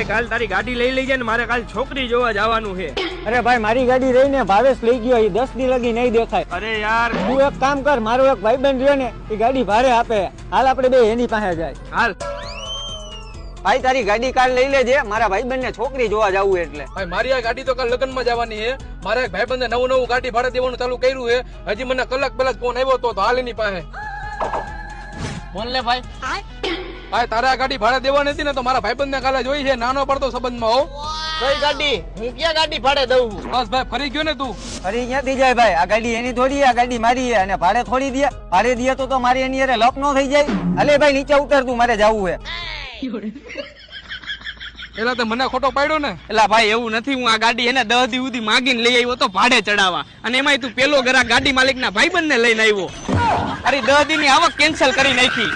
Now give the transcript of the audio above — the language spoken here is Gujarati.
ભાઈ કાલ તારી ગાડી લઈ લેજે ને મારે કાલ છોકરી જોવા જવાનું છે. અરે ભાઈ મારી ગાડી રહીને ભાવેશ લઈ ગયો, એ 10 દી લગી નહીં દેખાય. અરે યાર તું એક કામ કર, મારો એક ભાઈબંધ રહ્યો ને એ ગાડી ભાડે આપે, હાલ આપણે બે એની પાસે જાય. હાલ ભાઈ તારી ગાડી કાલ લઈ લેજે, મારા ભાઈબંધ ને છોકરી જોવા જવું એટલે. ભાઈ મારી આ ગાડી તો કાલ લગ્ન માં જવાની છે. મારા એક ભાઈબંધે નવું ગાડી ભાડે દેવાનું ચાલુ કર્યું છે. હજી મને કલાક પહેલા ફોન આવ્યો તો હાલ એની પાસે ફોન લે ભાઈ. ભાઈ તારે આ ગાડી ભાડે દેવાની હતી ને તો મારા ભાઈબંધ ને કાલે જોઈ છે, નાનો પડતો સંબંધમાં હો. કઈ ગાડી? હું ક્યાં ગાડી ભાડે દઉં? બસ ભાઈ ફરી ગયો ને તું. ફરી ક્યાંથી જાય ભાઈ, આ ગાડી એની થોડી, આ ગાડી મારી છે અને ભાડે થોડી દે. ભાડે દે તો મારી એની અરે લપ નો થઈ જાય. અલે ભાઈ નીચે ઉતર, તું મારે જવું છે. એલા તે મને ખોટો પાડ્યો ને. એલા ભાઈ એવું નથી, હું આ ગાડી એને 10 દી સુધી માગીને લઈ આવ્યો તો ભાડે ચડાવવા, અને એમાંય તું પેલો ઘરા ગાડી માલિક ના ભાઈબંધ ને લઈને આવ્યો. અરે 10 દી ની આવક કેન્સલ કરી નાખી.